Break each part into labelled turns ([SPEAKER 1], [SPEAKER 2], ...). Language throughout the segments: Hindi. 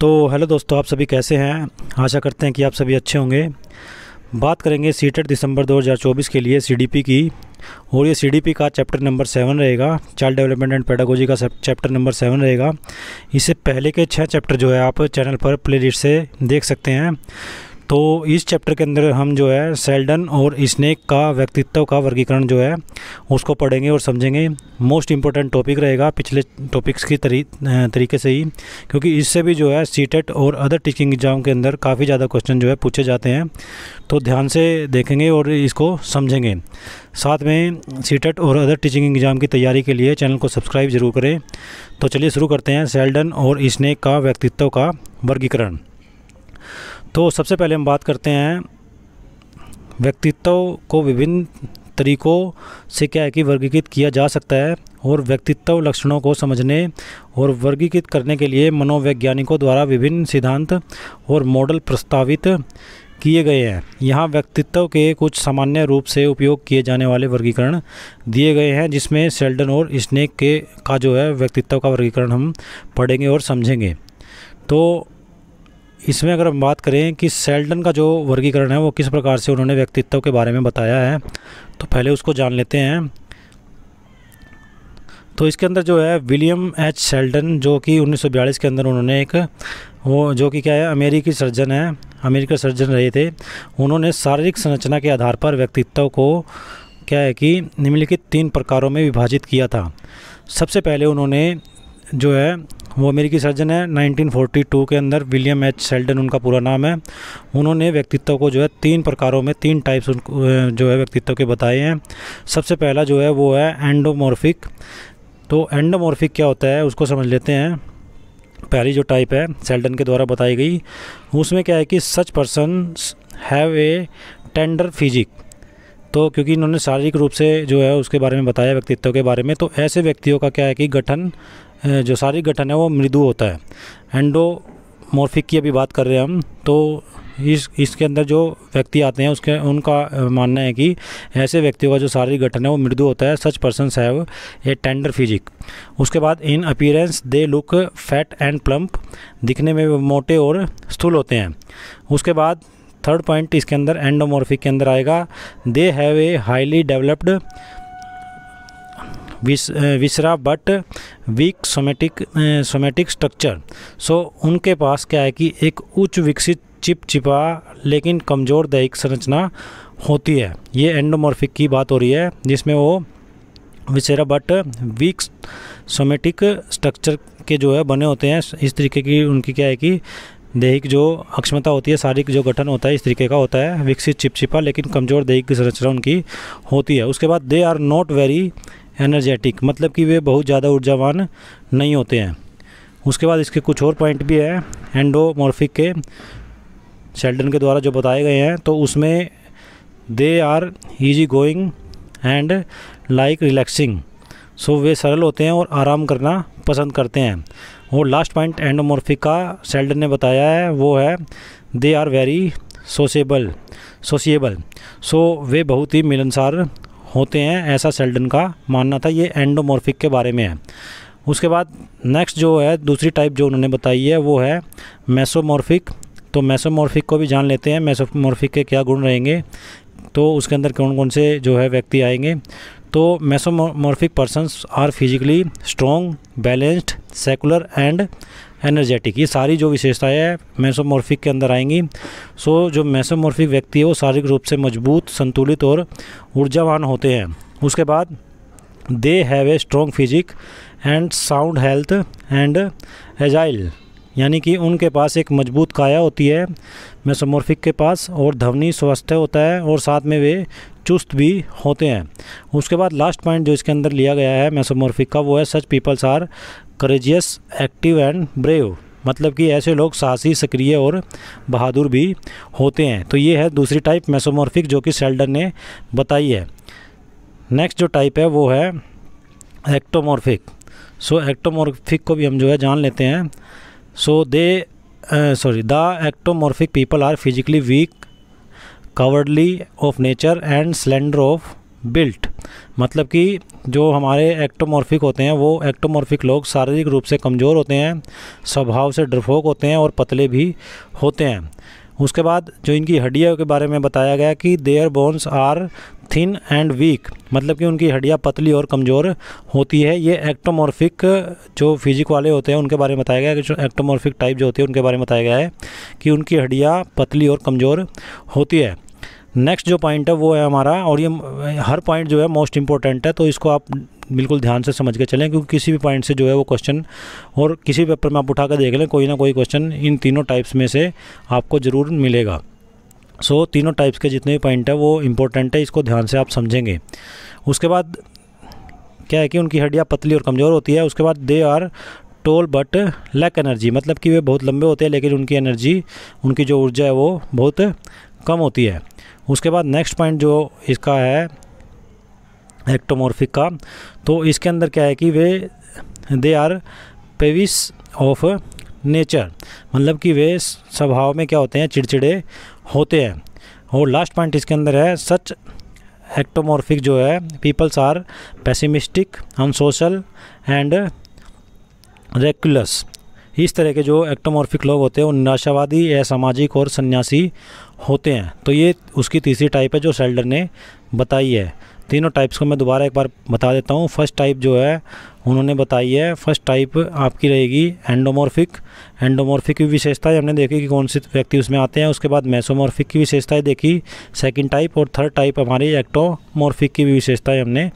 [SPEAKER 1] तो हेलो दोस्तों, आप सभी कैसे हैं। आशा करते हैं कि आप सभी अच्छे होंगे। बात करेंगे सीटेट दिसंबर 2024 के लिए सीडीपी की, और ये सीडीपी का चैप्टर नंबर 7 रहेगा। चाइल्ड डेवलपमेंट एंड पेडागोजी का चैप्टर नंबर 7 रहेगा। इससे पहले के 6 चैप्टर जो है आप चैनल पर प्लेलिस्ट से देख सकते हैं। तो इस चैप्टर के अंदर हम जो है सेल्डन और स्नेक का व्यक्तित्व का वर्गीकरण जो है उसको पढ़ेंगे और समझेंगे। मोस्ट इम्पोर्टेंट टॉपिक रहेगा पिछले टॉपिक्स की तरीके से ही, क्योंकि इससे भी जो है सीटेट और अदर टीचिंग एग्ज़ाम के अंदर काफ़ी ज़्यादा क्वेश्चन जो है पूछे जाते हैं। तो ध्यान से देखेंगे और इसको समझेंगे। साथ में सीटेट और अदर टीचिंग एग्ज़ाम की तैयारी के लिए चैनल को सब्सक्राइब ज़रूर करें। तो चलिए शुरू करते हैं सेल्डन और स्नेक का व्यक्तित्व का वर्गीकरण। तो सबसे पहले हम बात करते हैं व्यक्तित्व को विभिन्न तरीक़ों से क्या है कि वर्गीकृत किया जा सकता है, और व्यक्तित्व लक्षणों को समझने और वर्गीकृत करने के लिए मनोवैज्ञानिकों द्वारा विभिन्न सिद्धांत और मॉडल प्रस्तावित किए गए हैं। यहाँ व्यक्तित्व के कुछ सामान्य रूप से उपयोग किए जाने वाले वर्गीकरण दिए गए हैं, जिसमें सेल्डन और स्नेक का जो है व्यक्तित्व का वर्गीकरण हम पढ़ेंगे और समझेंगे। तो इसमें अगर हम बात करें कि सेल्डन का जो वर्गीकरण है वो किस प्रकार से उन्होंने व्यक्तित्व के बारे में बताया है, तो पहले उसको जान लेते हैं। तो इसके अंदर जो है विलियम एच सेल्डन, जो कि 1942 के अंदर उन्होंने वो जो कि क्या है अमेरिकी सर्जन रहे थे। उन्होंने शारीरिक संरचना के आधार पर व्यक्तित्व को क्या है कि निम्नलिखित 3 प्रकारों में विभाजित किया था। सबसे पहले उन्होंने जो है वो अमेरिकी सर्जन है 1942 के अंदर, विलियम एच सेल्डन उनका पूरा नाम है। उन्होंने व्यक्तित्व को जो है 3 प्रकारों में 3 टाइप्स जो है व्यक्तित्व के बताए हैं। सबसे पहला जो है वो है एंडोमॉर्फिक। तो एंडोमॉर्फिक क्या होता है उसको समझ लेते हैं। पहली जो टाइप है सेल्डन के द्वारा बताई गई, उसमें क्या है कि such persons have a tender physique. तो क्योंकि इन्होंने शारीरिक रूप से जो है उसके बारे में बताया व्यक्तित्व के बारे में, तो ऐसे व्यक्तियों का क्या है कि गठन जो शारीरिक गठन है वो मृदु होता है। एंडोमॉर्फिक की अभी बात कर रहे हैं हम। तो इसके अंदर जो व्यक्ति आते हैं उनका मानना है कि ऐसे व्यक्तियों का जो शारीरिक गठन है वो मृदु होता है। Such persons have a tender physique. उसके बाद in appearance they look fat and plump, दिखने में वो मोटे और स्थूल होते हैं। उसके बाद थर्ड पॉइंट इसके अंदर एंडोमॉर्फिक के अंदर आएगा, they have a highly developed viscera but weak somatic structure. So उनके पास क्या है कि एक उच्च विकसित चिपचिपा लेकिन कमज़ोर दैहिक संरचना होती है। ये एंडोमॉर्फिक की बात हो रही है, जिसमें वो विसरा बट वीक सोमेटिक स्ट्रक्चर के जो है बने होते हैं। इस तरीके की उनकी क्या है कि दैहिक जो अक्षमता होती है, शारीरिक जो गठन होता है इस तरीके का होता है, विकसित चिपचिपा लेकिन कमज़ोर दैहिक संरचना उनकी होती है। उसके बाद they are not very energetic, मतलब कि वे बहुत ज़्यादा ऊर्जावान नहीं होते हैं। उसके बाद इसके कुछ और पॉइंट भी है एंडोमॉर्फिक के सेल्डन के द्वारा जो बताए गए हैं। तो उसमें they are easy going and like relaxing. So वे सरल होते हैं और आराम करना पसंद करते हैं। और लास्ट पॉइंट एंडोमॉर्फिक का सेल्डन ने बताया है वो है दे आर वेरी सोशिएबल। सो वे बहुत ही मिलनसार होते हैं, ऐसा सेल्डन का मानना था। ये एंडोमॉर्फिक के बारे में है। उसके बाद नेक्स्ट जो है दूसरी टाइप जो उन्होंने बताई है वो है मेसोमॉर्फिक। तो मेसोमॉर्फिक को भी जान लेते हैं, मेसोमॉर्फिक के क्या गुण रहेंगे, तो उसके अंदर कौन कौन से जो है व्यक्ति आएंगे। तो mesomorphic persons are physically strong, balanced, secular and energetic. ये सारी जो विशेषताएं हैं मेसोमॉर्फिक के अंदर आएंगी। सो जो मेसोमॉर्फिक व्यक्ति है वो शारीरिक रूप से मजबूत, संतुलित और ऊर्जावान होते हैं। उसके बाद they have a strong physique and sound health and agile, यानी कि उनके पास एक मजबूत काया होती है मेसोमॉर्फिक के पास, और ध्वनि स्वास्थ्य होता है, और साथ में वे चुस्त भी होते हैं। उसके बाद लास्ट पॉइंट जो इसके अंदर लिया गया है मेसोमॉर्फिक का वो है such peoples are courageous, active and brave, मतलब कि ऐसे लोग साहसी, सक्रिय और बहादुर भी होते हैं। तो ये है दूसरी टाइप मेसोमॉर्फिक जो कि सेल्डन ने बताई है। नेक्स्ट जो टाइप है वो है एक्टोमॉर्फिक। सो एक्टोमॉर्फिक को भी हम जो है जान लेते हैं। So the ectomorphic people are physically weak, cowardly of nature and slender of built, मतलब कि जो हमारे एक्टोमॉर्फिक होते हैं वो एक्टोमॉर्फिक लोग शारीरिक रूप से कमज़ोर होते हैं, स्वभाव से डरपोक होते हैं और पतले भी होते हैं। उसके बाद जो इनकी हड्डियों के बारे में बताया गया कि their bones are thin and weak, मतलब कि उनकी हड्डियाँ पतली और कमज़ोर होती है। ये एक्टोमॉर्फिक जो फिजिक वाले होते हैं उनके बारे में बताया गया है कि जो एक्टोमॉर्फिक टाइप जो होती है उनके बारे में बताया गया है कि उनकी हड्डियाँ पतली और कमज़ोर होती है। नेक्स्ट जो पॉइंट है वो है हमारा, और ये हर पॉइंट जो है मोस्ट इम्पोर्टेंट है, तो इसको आप बिल्कुल ध्यान से समझ के चलें, क्योंकि किसी भी पॉइंट से जो है वो क्वेश्चन, और किसी पेपर में आप उठा कर देख लें, कोई ना कोई क्वेश्चन इन तीनों टाइप्स में से आपको ज़रूर मिलेगा। सो तीनों टाइप्स के जितने भी पॉइंट है वो इम्पोर्टेंट है, इसको ध्यान से आप समझेंगे। उसके बाद क्या है कि उनकी हड्डियाँ पतली और कमज़ोर होती है। उसके बाद they are tall but lack energy, मतलब कि वे बहुत लंबे होते हैं लेकिन उनकी एनर्जी, उनकी जो ऊर्जा है वो बहुत कम होती है। उसके बाद नेक्स्ट पॉइंट जो इसका है एक्टोमॉर्फिक का, तो इसके अंदर क्या है कि वे दे आर पेविस ऑफ नेचर, मतलब कि वे स्वभाव में क्या होते हैं, चिड़चिड़े होते हैं। और लास्ट पॉइंट इसके अंदर है सच एक्टोमॉर्फिक जो है peoples are pessimistic, unsocial and recluse. इस तरह के जो एक्टोमॉर्फिक लोग होते हैं वो निराशावादी, असामाजिक और सन्यासी होते हैं। तो ये उसकी तीसरी टाइप है जो सेल्डन ने बताई है। तीनों टाइप्स को मैं दोबारा एक बार बता देता हूँ। फर्स्ट टाइप जो है उन्होंने बताई है, फर्स्ट टाइप आपकी रहेगी एंडोमॉर्फिक। एंडोमॉर्फिक की विशेषताएं हमने देखी कि कौन से व्यक्ति उसमें आते हैं। उसके बाद मेसोमॉर्फिक की विशेषताएं देखी सेकंड टाइप, और थर्ड टाइप हमारी एक्टोमॉर्फिक की विशेषताएं हमने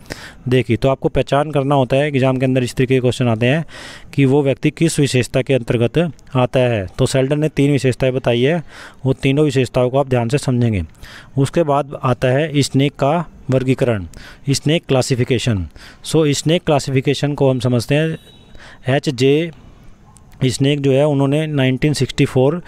[SPEAKER 1] देखी। तो आपको पहचान करना होता है, एग्जाम के अंदर इस तरीके के क्वेश्चन आते हैं कि वो व्यक्ति किस विशेषता के अंतर्गत आता है। तो सेल्डन ने 3 विशेषताएँ बताई है, वो तीनों विशेषताओं को आप ध्यान से समझेंगे। उसके बाद आता है स्नेक का वर्गीकरण, स्नेक क्लासिफिकेशन। सो स्नेक क्लासिफिकेशन को हम समझते हैं। एच.जे. स्नेक जो है उन्होंने 1964,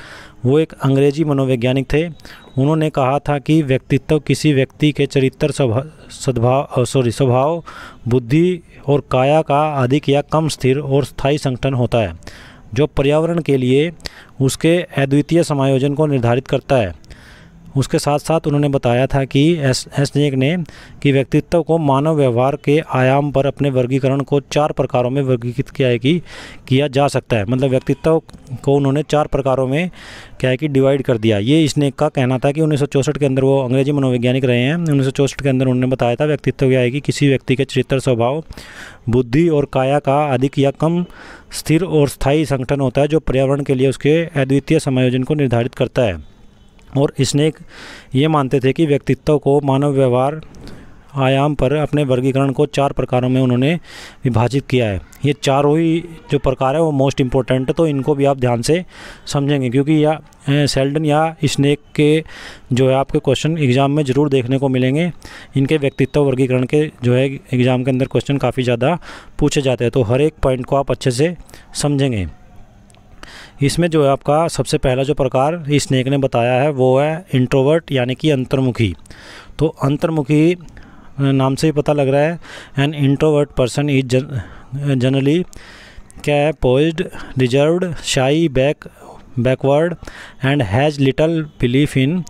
[SPEAKER 1] वो एक अंग्रेजी मनोवैज्ञानिक थे। उन्होंने कहा था कि व्यक्तित्व किसी व्यक्ति के चरित्र, स्वभाव, बुद्धि और काया का अधिक या कम स्थिर और स्थायी संगठन होता है, जो पर्यावरण के लिए उसके अद्वितीय समायोजन को निर्धारित करता है। उसके साथ साथ उन्होंने बताया था कि स्नेक ने कि व्यक्तित्व को मानव व्यवहार के आयाम पर अपने वर्गीकरण को 4 प्रकारों में वर्गीकृत किया जा सकता है। मतलब व्यक्तित्व को उन्होंने 4 प्रकारों में क्या है कि डिवाइड कर दिया। ये स्नेक का कहना था कि 1964 के अंदर, वो अंग्रेजी मनोवैज्ञानिक रहे हैं, 1964 के अंदर उन्होंने बताया था व्यक्तित्व क्या है कि किसी व्यक्ति के चरित्र, स्वभाव, बुद्धि और काया का अधिक या कम स्थिर और स्थायी संगठन होता है, जो पर्यावरण के लिए उसके अद्वितीय समायोजन को निर्धारित करता है। और स्नेक ये मानते थे कि व्यक्तित्व को मानव व्यवहार आयाम पर अपने वर्गीकरण को 4 प्रकारों में उन्होंने विभाजित किया है। ये चारों ही जो प्रकार है वो मोस्ट इम्पोर्टेंट है, तो इनको भी आप ध्यान से समझेंगे, क्योंकि या सेल्डन या स्नेक के जो है आपके क्वेश्चन एग्ज़ाम में ज़रूर देखने को मिलेंगे। इनके व्यक्तित्व वर्गीकरण के जो है एग्ज़ाम के अंदर क्वेश्चन काफ़ी ज़्यादा पूछे जाते हैं, तो हर एक पॉइंट को आप अच्छे से समझेंगे। इसमें जो है आपका सबसे पहला जो प्रकार स्नेक ने बताया है वो है इंट्रोवर्ट, यानी कि अंतर्मुखी। तो अंतर्मुखी नाम से ही पता लग रहा है, N introvert person is generally क्या है, posed, reserved, shy, backward and has little belief in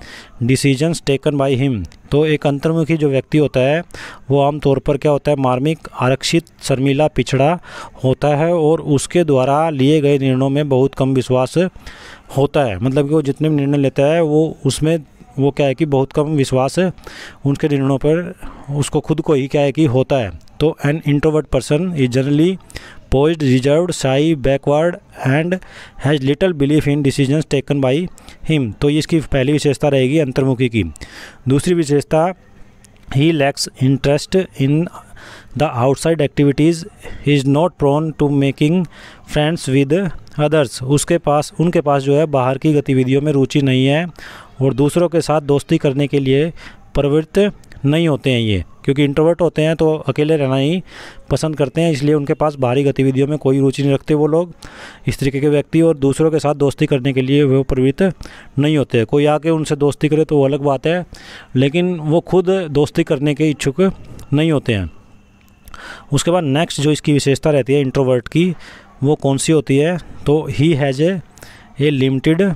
[SPEAKER 1] decisions taken by him. तो एक अंतर्मुखी जो व्यक्ति होता है वो आमतौर पर क्या होता है, मार्मिक, आरक्षित, शर्मीला, पिछड़ा होता है और उसके द्वारा लिए गए निर्णयों में बहुत कम विश्वास होता है। मतलब कि वो जितने भी निर्णय लेता है वो उसमें वो क्या है कि बहुत कम विश्वास उनके निर्णयों पर उसको खुद को ही क्या है कि होता है। तो an introvert person is generally poised, reserved, shy, backward and has little belief in decisions taken by him. तो ये इसकी पहली विशेषता रहेगी अंतर्मुखी की। दूसरी विशेषता, he lacks interest in the outside activities, is not prone to making friends with others. उनके पास जो है बाहर की गतिविधियों में रुचि नहीं है और दूसरों के साथ दोस्ती करने के लिए प्रवृत्त नहीं होते हैं ये, क्योंकि इंट्रोवर्ट होते हैं तो अकेले रहना ही पसंद करते हैं, इसलिए उनके पास बाहरी गतिविधियों में कोई रुचि नहीं रखते वो लोग, इस तरीके के व्यक्ति। और दूसरों के साथ दोस्ती करने के लिए वो प्रवृत्त नहीं होते हैं। कोई आके उनसे दोस्ती करे तो वो अलग बात है, लेकिन वो खुद दोस्ती करने के इच्छुक नहीं होते हैं। उसके बाद नेक्स्ट जो इसकी विशेषता रहती है इंट्रोवर्ट की, वो कौन सी होती है, तो he has a limited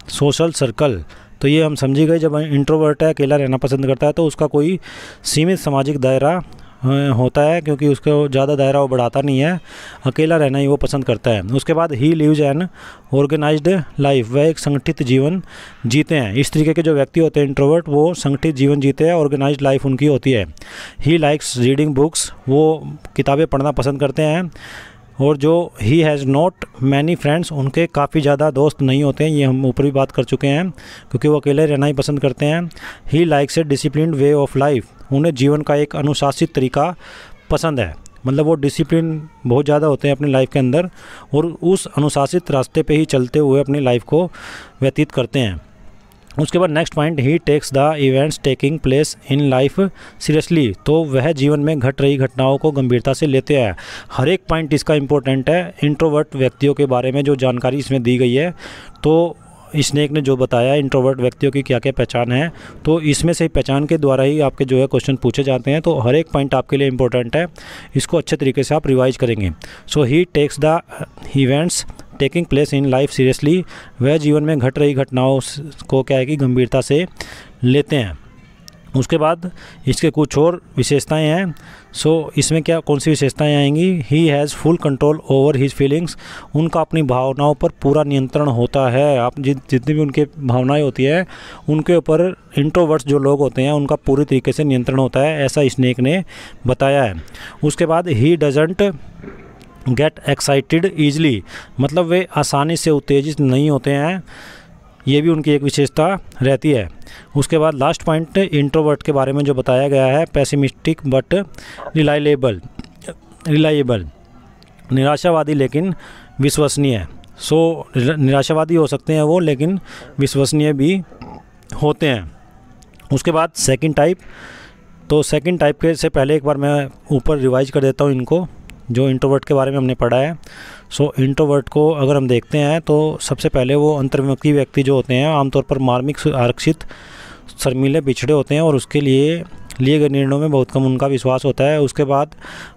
[SPEAKER 1] social circle. तो ये हम समझी गए, जब इंट्रोवर्ट है, अकेला रहना पसंद करता है, तो उसका कोई सीमित सामाजिक दायरा होता है, क्योंकि उसको ज़्यादा दायरा वो बढ़ाता नहीं है, अकेला रहना ही वो पसंद करता है। उसके बाद he lives an organised life, वह एक संगठित जीवन जीते हैं। इस तरीके के जो व्यक्ति होते हैं इंट्रोवर्ट, वो संगठित जीवन जीते हैं, ऑर्गेनाइज्ड लाइफ उनकी होती है। ही लाइक्स रीडिंग बुक्स, वो किताबें पढ़ना पसंद करते हैं। और जो he has not many friends, उनके काफ़ी ज़्यादा दोस्त नहीं होते हैं, ये हम ऊपर भी बात कर चुके हैं, क्योंकि वो अकेले रहना ही पसंद करते हैं। He likes A disciplined way of life, उन्हें जीवन का एक अनुशासित तरीका पसंद है, मतलब वो डिसिप्लिन बहुत ज़्यादा होते हैं अपनी लाइफ के अंदर और उस अनुशासित रास्ते पे ही चलते हुए अपनी लाइफ को व्यतीत करते हैं। उसके बाद next point, he takes the events taking place in life seriously, तो वह जीवन में घट रही घटनाओं को गंभीरता से लेते हैं। हर एक पॉइंट इसका इम्पोर्टेंट है। इंट्रोवर्ट व्यक्तियों के बारे में जो जानकारी इसमें दी गई है, तो स्नेक ने जो बताया इंट्रोवर्ट व्यक्तियों की क्या क्या पहचान है, तो इसमें से पहचान के द्वारा ही आपके जो है क्वेश्चन पूछे जाते हैं। तो हर एक पॉइंट आपके लिए इंपॉर्टेंट है, इसको अच्छे तरीके से आप रिवाइज करेंगे। So he takes the events taking place in life seriously, वह जीवन में घट रही घटनाओं को क्या है कि गंभीरता से लेते हैं। उसके बाद इसके कुछ और विशेषताएं हैं। सो इसमें क्या कौन सी विशेषताएं आएंगी, he has full control over his feelings, उनका अपनी भावनाओं पर पूरा नियंत्रण होता है। आप जितनी भी उनके भावनाएं होती है उनके ऊपर इंट्रोवर्ट्स जो लोग होते हैं उनका पूरी तरीके से नियंत्रण होता है, ऐसा स्नेक ने बताया है। उसके बाद he doesn't get excited easily, मतलब वे आसानी से उत्तेजित नहीं होते हैं, ये भी उनकी एक विशेषता रहती है। उसके बाद लास्ट पॉइंट इंट्रोवर्ट के बारे में जो बताया गया है, पेसिमिस्टिक बट रिलायबल, निराशावादी लेकिन विश्वसनीय। सो निराशावादी हो सकते हैं वो, लेकिन विश्वसनीय भी होते हैं। उसके बाद सेकंड टाइप, तो सेकंड टाइप के से पहले एक बार मैं ऊपर रिवाइज कर देता हूँ इनको, जो इंट्रोवर्ट के बारे में हमने पढ़ा है। सो इंट्रोवर्ट को अगर हम देखते हैं तो सबसे पहले वो अंतर्मुखी व्यक्ति जो होते हैं आमतौर पर मार्मिक आरक्षित शर्मीले पिछड़े होते हैं और उसके लिए गए निर्णयों में बहुत कम उनका विश्वास होता है। उसके बाद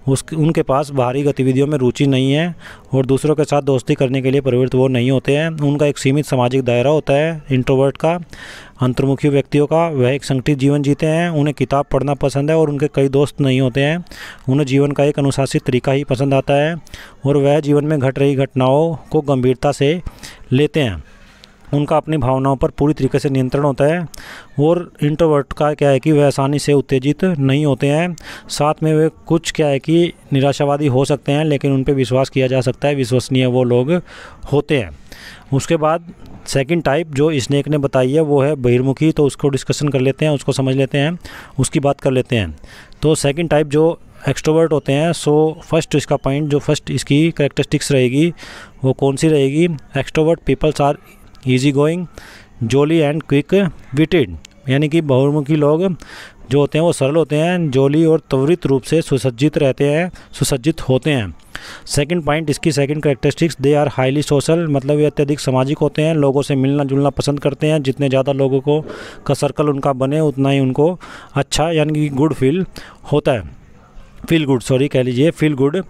[SPEAKER 1] उनके पास बाहरी गतिविधियों में रुचि नहीं है और दूसरों के साथ दोस्ती करने के लिए प्रवृत्त वो नहीं होते हैं। उनका एक सीमित सामाजिक दायरा होता है इंट्रोवर्ट का। अंतर्मुखी व्यक्तियों का वह एक संगठित जीवन जीते हैं, उन्हें किताब पढ़ना पसंद है और उनके कई दोस्त नहीं होते हैं। उन्हें जीवन का एक अनुशासित तरीका ही पसंद आता है और वह जीवन में घट रही घटनाओं को गंभीरता से लेते हैं। उनका अपनी भावनाओं पर पूरी तरीके से नियंत्रण होता है और इंट्रोवर्ट का क्या है कि वह आसानी से उत्तेजित नहीं होते हैं। साथ में वे कुछ क्या है कि निराशावादी हो सकते हैं, लेकिन उन पर विश्वास किया जा सकता है, विश्वसनीय वो लोग होते हैं। उसके बाद सेकंड टाइप जो स्नेक ने बताई है वो है बहिर्मुखी, तो उसको डिस्कशन कर लेते हैं, उसको समझ लेते हैं, उसकी बात कर लेते हैं। तो सेकंड टाइप जो एक्सट्रोवर्ट होते हैं, सो फर्स्ट इसका पॉइंट जो फर्स्ट इसकी कैरेक्टरिस्टिक्स रहेगी वो कौन सी रहेगी, extrovert peoples are easy going jolly and quick witted, यानी कि बहुमुखी लोग जो होते हैं वो सरल होते हैं, जॉली और त्वरित रूप से सुसज्जित होते हैं। सेकंड पॉइंट इसकी second characteristics, they are highly social, मतलब ये अत्यधिक सामाजिक होते हैं, लोगों से मिलना जुलना पसंद करते हैं। जितने ज़्यादा लोगों को का सर्कल उनका बने उतना ही उनको अच्छा यानी कि गुड फील होता है, फील गुड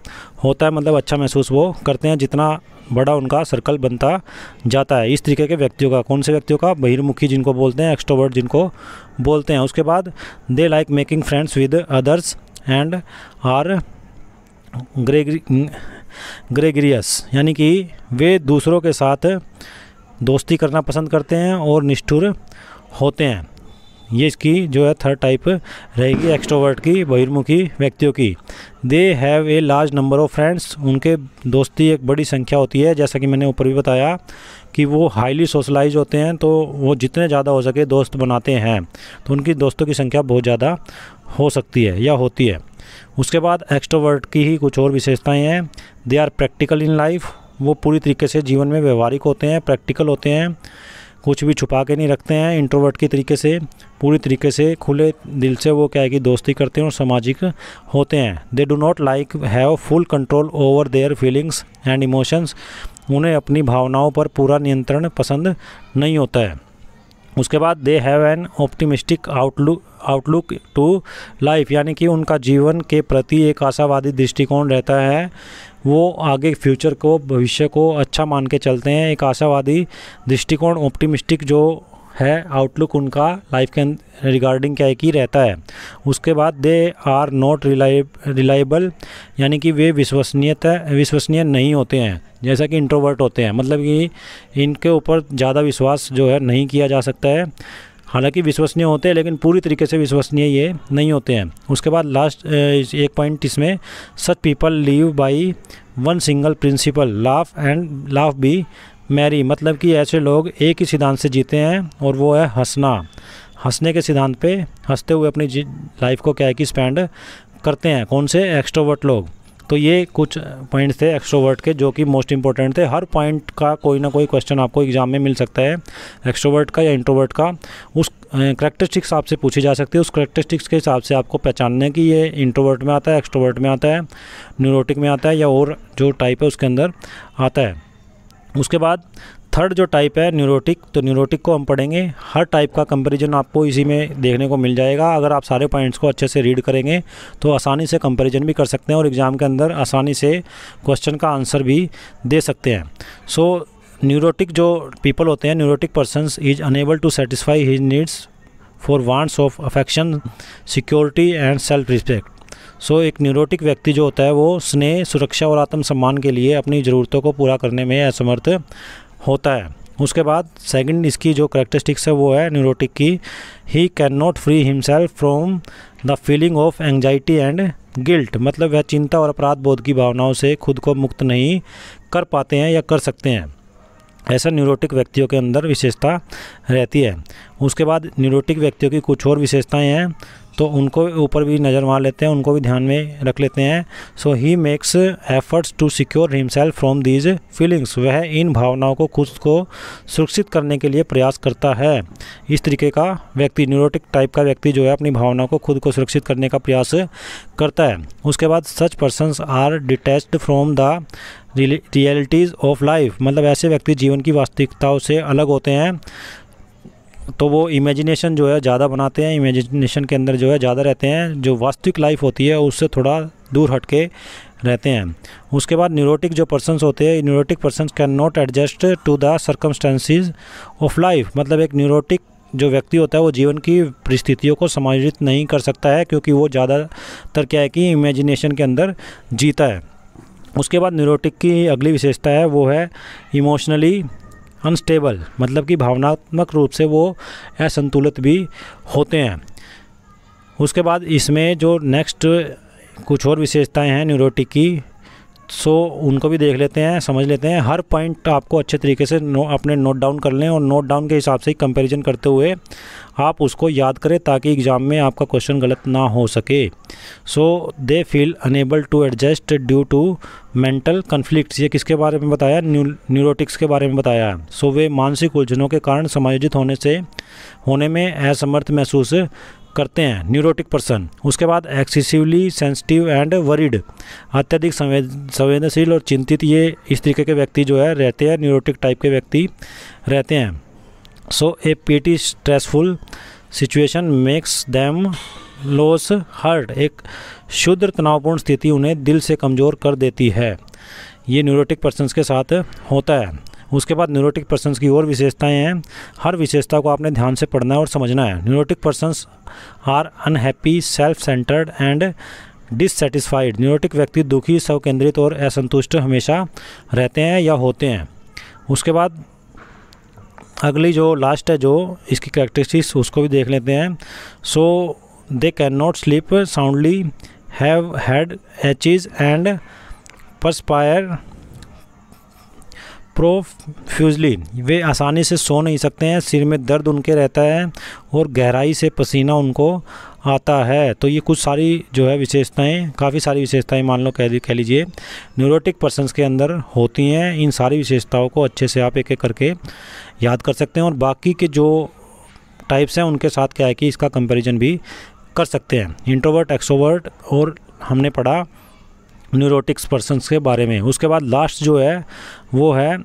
[SPEAKER 1] होता है, मतलब अच्छा महसूस वो करते हैं जितना बड़ा उनका सर्कल बनता जाता है। इस तरीके के व्यक्तियों का, कौन से व्यक्तियों का, बहिर्मुखी जिनको बोलते हैं, एक्सट्रोवर्ट जिनको बोलते हैं। उसके बाद they like making friends with others and are gregarious, यानी कि वे दूसरों के साथ दोस्ती करना पसंद करते हैं और निष्ठुर होते हैं। ये इसकी जो है थर्ड टाइप रहेगी एक्सट्रोवर्ट की, बहिर्मुखी व्यक्तियों की। दे have a large number of friends, उनके दोस्ती एक बड़ी संख्या होती है, जैसा कि मैंने ऊपर भी बताया कि वो हाईली सोशलाइज होते हैं, तो वो जितने ज़्यादा हो सके दोस्त बनाते हैं, तो उनकी दोस्तों की संख्या बहुत ज़्यादा हो सकती है या होती है। उसके बाद एक्सट्रोवर्ट की ही कुछ और विशेषताएँ हैं। They are practical in life, वो पूरी तरीके से जीवन में व्यवहारिक होते हैं, प्रैक्टिकल होते हैं, कुछ भी छुपा के नहीं रखते हैं। इंट्रोवर्ट की तरीके से पूरी तरीके से खुले दिल से वो क्या है कि दोस्ती करते हैं और सामाजिक होते हैं। They do not like have full control over their feelings and emotions, उन्हें अपनी भावनाओं पर पूरा नियंत्रण पसंद नहीं होता है। उसके बाद they have an optimistic outlook to life, यानी कि उनका जीवन के प्रति एक आशावादी दृष्टिकोण रहता है, वो आगे फ्यूचर को, भविष्य को अच्छा मान के चलते हैं। एक आशावादी दृष्टिकोण, ऑप्टिमिस्टिक जो है आउटलुक उनका लाइफ के रिगार्डिंग क्या है कि रहता है। उसके बाद दे आर नॉट रिलायबल, यानी कि वे विश्वसनीय नहीं होते हैं, जैसा कि इंट्रोवर्ट होते हैं, मतलब कि इनके ऊपर ज़्यादा विश्वास जो है नहीं किया जा सकता है। हालांकि विश्वसनीय होते हैं लेकिन पूरी तरीके से विश्वसनीय ये नहीं होते हैं। उसके बाद लास्ट एक पॉइंट इसमें, such people live by one single principle, laugh be merry, मतलब कि ऐसे लोग एक ही सिद्धांत से जीते हैं और वो है हंसने के सिद्धांत पे हंसते हुए अपनी लाइफ को क्या है कि स्पेंड करते हैं। कौन से? एक्सट्रोवर्ट लोग। तो ये कुछ पॉइंट्स थे एक्सट्रोवर्ट के जो कि मोस्ट इंपॉर्टेंट थे। हर पॉइंट का कोई ना कोई क्वेश्चन आपको एग्जाम में मिल सकता है, एक्सट्रोवर्ट का या इंट्रोवर्ट का। उस करैक्टरिस्टिक्स आपसे पूछी जा सकती है, उस करैक्टरिस्टिक्स के हिसाब से आपको पहचानना है कि ये इंट्रोवर्ट में आता है, एक्सट्रोवर्ट में आता है, न्यूरोटिक में आता है या और जो टाइप है उसके अंदर आता है। उसके बाद थर्ड जो टाइप है न्यूरोटिक, तो न्यूरोटिक को हम पढ़ेंगे। हर टाइप का कंपैरिजन आपको इसी में देखने को मिल जाएगा। अगर आप सारे पॉइंट्स को अच्छे से रीड करेंगे तो आसानी से कंपैरिजन भी कर सकते हैं और एग्ज़ाम के अंदर आसानी से क्वेश्चन का आंसर भी दे सकते हैं। सो न्यूरोटिक जो पीपल होते हैं, neurotic persons is unable to satisfy his needs for wants of affection, security and self respect. So एक न्यूरोटिक व्यक्ति जो होता है वो स्नेह, सुरक्षा और आत्मसम्मान के लिए अपनी ज़रूरतों को पूरा करने में असमर्थ होता है। उसके बाद सेकंड इसकी जो करैक्टरिस्टिक्स है वो है न्यूरोटिक की, he can not free himself from the feeling of anxiety and guilt, मतलब वह चिंता और अपराध बोध की भावनाओं से खुद को मुक्त नहीं कर पाते हैं या कर सकते हैं। ऐसा न्यूरोटिक व्यक्तियों के अंदर विशेषता रहती है। उसके बाद न्यूरोटिक व्यक्तियों की कुछ और विशेषताएं हैं तो उनको ऊपर भी नज़र मार लेते हैं, उनको भी ध्यान में रख लेते हैं। So he makes efforts to secure himself from these feelings, वह इन भावनाओं को खुद को सुरक्षित करने के लिए प्रयास करता है। इस तरीके का व्यक्ति, न्यूरोटिक टाइप का व्यक्ति जो है अपनी भावनाओं को खुद को सुरक्षित करने का प्रयास करता है। उसके बाद such persons are detached from the realities of life, मतलब ऐसे व्यक्ति जीवन की वास्तविकताओं से अलग होते हैं, तो वो इमेजिनेशन जो है ज़्यादा बनाते हैं, इमेजिनेशन के अंदर जो है ज़्यादा रहते हैं, जो वास्तविक लाइफ होती है उससे थोड़ा दूर हट के रहते हैं। उसके बाद न्यूरोटिक जो पर्सन्स होते हैं, neurotic persons can not adjust to the circumstances of life, मतलब एक न्यूरोटिक जो व्यक्ति होता है वो जीवन की परिस्थितियों को समायोजित नहीं कर सकता है क्योंकि वो ज़्यादातर क्या है कि इमेजिनेशन के अंदर जीता है। उसके बाद न्यूरोटिक की अगली विशेषता है वो है इमोशनली अनस्टेबल, मतलब कि भावनात्मक रूप से वो असंतुलित भी होते हैं। उसके बाद इसमें जो नेक्स्ट कुछ और विशेषताएं हैं न्यूरोटिक की, सो उनको भी देख लेते हैं, समझ लेते हैं। हर पॉइंट आपको अच्छे तरीके से अपने नोट डाउन कर लें और नोट डाउन के हिसाब से ही कंपैरिजन करते हुए आप उसको याद करें ताकि एग्ज़ाम में आपका क्वेश्चन गलत ना हो सके। So they feel unable to adjust due to mental conflicts, ये किसके बारे में बताया? न्यूरोटिक्स के बारे में बताया। सो वे मानसिक उलझनों के कारण समायोजित होने में असमर्थ महसूस करते हैं न्यूरोटिक पर्सन। उसके बाद एक्सेसिवली सेंसिटिव एंड वरीड, अत्यधिक संवेदनशील और चिंतित, ये इस तरीके के व्यक्ति जो है रहते हैं, न्यूरोटिक टाइप के व्यक्ति रहते हैं। So a petty stressful situation makes them lose heart, एक शुद्ध तनावपूर्ण स्थिति उन्हें दिल से कमज़ोर कर देती है। ये न्यूरोटिक पर्सन्स के साथ होता है। उसके बाद न्यूरोटिक पर्सन्स की और विशेषताएं हैं, हर विशेषता को आपने ध्यान से पढ़ना है और समझना है। Neurotic persons are unhappy, self centred and dissatisfied, neurotic व्यक्ति दुखी, स्वकेंद्रित और असंतुष्ट हमेशा रहते हैं या होते हैं। उसके बाद अगली जो लास्ट है जो इसकी कैरेक्टरिस्टिक्स उसको भी देख लेते हैं। So they can not sleep soundly, have had aches and perspire profusely, वे आसानी से सो नहीं सकते हैं, सिर में दर्द उनके रहता है और गहराई से पसीना उनको आता है। तो ये कुछ सारी जो है विशेषताएं, काफ़ी सारी विशेषताएं मान लो कह लीजिए न्यूरोटिक पर्सन्स के अंदर होती हैं। इन सारी विशेषताओं को अच्छे से आप एक एक करके याद कर सकते हैं और बाकी के जो टाइप्स हैं उनके साथ क्या है कि इसका कंपैरिजन भी कर सकते हैं, इंट्रोवर्ट, एक्सट्रोवर्ट, और हमने पढ़ा न्यूरोटिक्स पर्सन्स के बारे में। उसके बाद लास्ट जो है वो है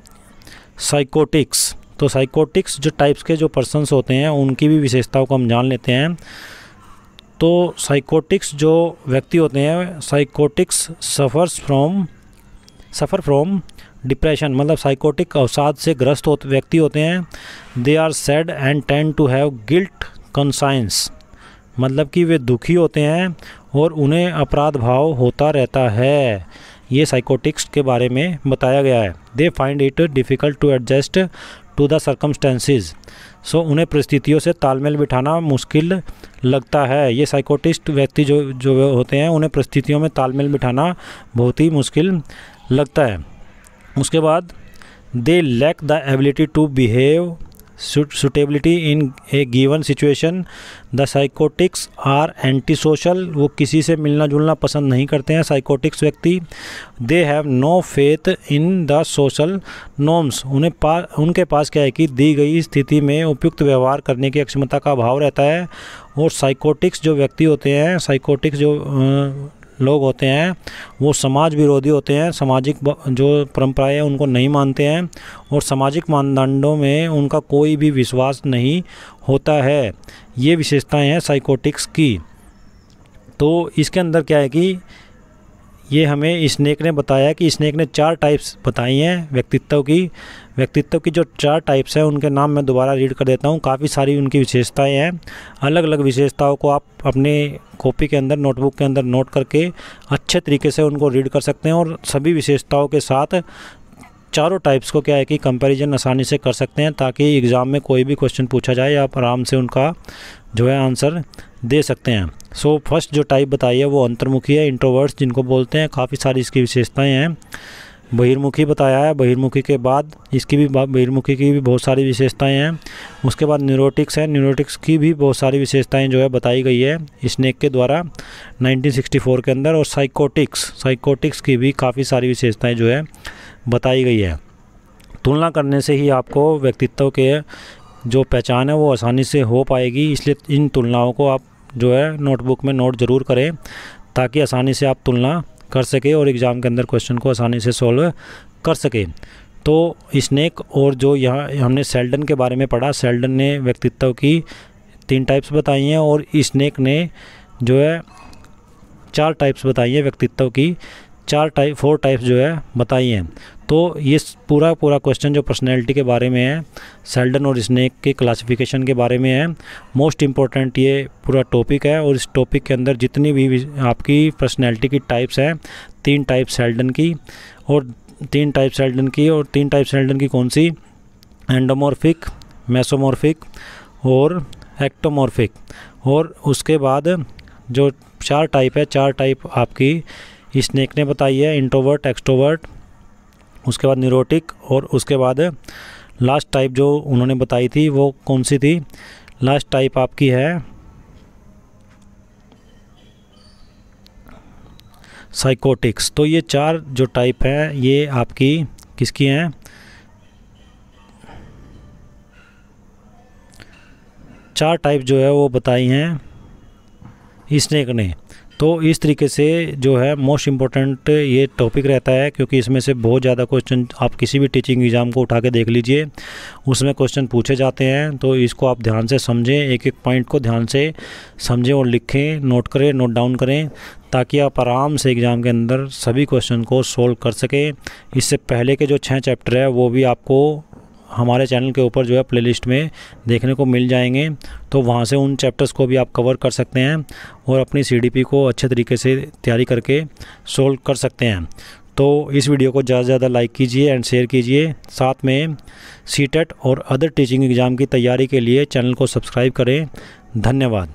[SPEAKER 1] साइकोटिक्स। तो साइकोटिक्स जो टाइप्स के जो पर्सन्स होते हैं उनकी भी विशेषताओं को हम जान लेते हैं। तो साइकोटिक्स जो व्यक्ति होते हैं, साइकोटिक्स सफ़र फ्रॉम डिप्रेशन मतलब साइकोटिक अवसाद से ग्रस्त व्यक्ति होते हैं। They are sad and tend to have guilt conscience, मतलब कि वे दुखी होते हैं और उन्हें अपराध भाव होता रहता है। ये साइकोटिक्स के बारे में बताया गया है। They find it difficult to adjust to the circumstances, सो उन्हें परिस्थितियों से तालमेल बिठाना मुश्किल लगता है। ये साइकोटिस्ट व्यक्ति जो होते हैं उन्हें परिस्थितियों में तालमेल बिठाना बहुत ही मुश्किल लगता है। उसके बाद they lack the ability to behave suitability in a given situation. The psychotics are antisocial, वो किसी से मिलना जुलना पसंद नहीं करते हैं साइकोटिक्स व्यक्ति। They have no faith in the social norms, उनके पास क्या है कि दी गई स्थिति में उपयुक्त व्यवहार करने की अक्षमता का अभाव रहता है। और साइकोटिक्स जो व्यक्ति होते हैं, साइकोटिक्स जो लोग होते हैं वो समाज विरोधी होते हैं, सामाजिक जो परंपराएं हैं उनको नहीं मानते हैं और सामाजिक मानदंडों में उनका कोई भी विश्वास नहीं होता है। ये विशेषताएं हैं साइकोटिक्स की। तो इसके अंदर क्या है कि ये हमें स्नेक ने बताया कि स्नेक ने 4 टाइप्स बताई हैं व्यक्तित्व की जो 4 टाइप्स हैं उनके नाम मैं दोबारा रीड कर देता हूँ। काफ़ी सारी उनकी विशेषताएं हैं। अलग अलग विशेषताओं को आप अपने कॉपी के अंदर, नोटबुक के अंदर नोट करके अच्छे तरीके से उनको रीड कर सकते हैं और सभी विशेषताओं के साथ चारों टाइप्स को क्या है कि कंपैरिजन आसानी से कर सकते हैं, ताकि एग्ज़ाम में कोई भी क्वेश्चन पूछा जाए आप आराम से उनका जो है आंसर दे सकते हैं। सो फर्स्ट जो टाइप बताई है वो अंतर्मुखी है, इंट्रोवर्ट्स जिनको बोलते हैं। काफ़ी सारी इसकी विशेषताएं हैं। बहिर्मुखी बताया है, बहिर्मुखी के बाद बहिर्मुखी की भी बहुत सारी विशेषताएं हैं। उसके बाद न्यूरोटिक्स है, न्यूरोटिक्स की भी बहुत सारी विशेषताएं जो है बताई गई है स्नेक के द्वारा 1964 के अंदर। और साइकोटिक्स की भी काफ़ी सारी विशेषताएं जो है बताई गई है। तुलना करने से ही आपको व्यक्तित्व के जो पहचान है वो आसानी से हो पाएगी, इसलिए इन तुलनाओं को आप जो है नोटबुक में नोट ज़रूर करें ताकि आसानी से आप तुलना कर सके और एग्ज़ाम के अंदर क्वेश्चन को आसानी से सॉल्व कर सके। तो स्नेक और जो यहाँ हमने सेल्डन के बारे में पढ़ा, सेल्डन ने व्यक्तित्व की 3 टाइप्स बताई हैं और स्नेक ने जो है 4 टाइप्स बताई हैं व्यक्तित्व की, 4 टाइप्स जो है बताई हैं। तो ये पूरा क्वेश्चन जो पर्सनैलिटी के बारे में है, सेल्डन और स्नेक के क्लासिफिकेशन के बारे में है। मोस्ट इम्पोर्टेंट ये पूरा टॉपिक है और इस टॉपिक के अंदर जितनी भी आपकी पर्सनैलिटी की टाइप्स हैं, 3 टाइप सेल्डन की और 3 टाइप सेल्डन की और 3 टाइप सेल्डन की कौन सी, एंडोमॉर्फिक, मेसोमॉर्फिक और एक्टोमॉर्फिक। और उसके बाद जो 4 टाइप है, 4 टाइप आपकी स्नेक ने बताई है, इंट्रोवर्ट, एक्सट्रोवर्ट, उसके बाद न्यूरोटिक और उसके बाद लास्ट टाइप जो उन्होंने बताई थी वो कौन सी थी, लास्ट टाइप आपकी है साइकोटिक्स। तो ये 4 जो टाइप हैं ये आपकी किसकी हैं, 4 टाइप जो है वो बताई हैं स्नेक ने। तो इस तरीके से जो है मोस्ट इम्पोर्टेंट ये टॉपिक रहता है, क्योंकि इसमें से बहुत ज़्यादा क्वेश्चन आप किसी भी टीचिंग एग्ज़ाम को उठा के देख लीजिए, उसमें क्वेश्चन पूछे जाते हैं। तो इसको आप ध्यान से समझें, एक पॉइंट को ध्यान से समझें और लिखें, नोट करें, नोट डाउन करें, ताकि आप आराम से एग्ज़ाम के अंदर सभी क्वेश्चन को सोल्व कर सकें। इससे पहले के जो 6 चैप्टर है वो भी आपको हमारे चैनल के ऊपर जो है प्लेलिस्ट में देखने को मिल जाएंगे, तो वहाँ से उन चैप्टर्स को भी आप कवर कर सकते हैं और अपनी CDP को अच्छे तरीके से तैयारी करके सोल्व कर सकते हैं। तो इस वीडियो को ज़्यादा से ज़्यादा लाइक कीजिए एंड शेयर कीजिए। साथ में CTET और अदर टीचिंग एग्ज़ाम की तैयारी के लिए चैनल को सब्सक्राइब करें। धन्यवाद।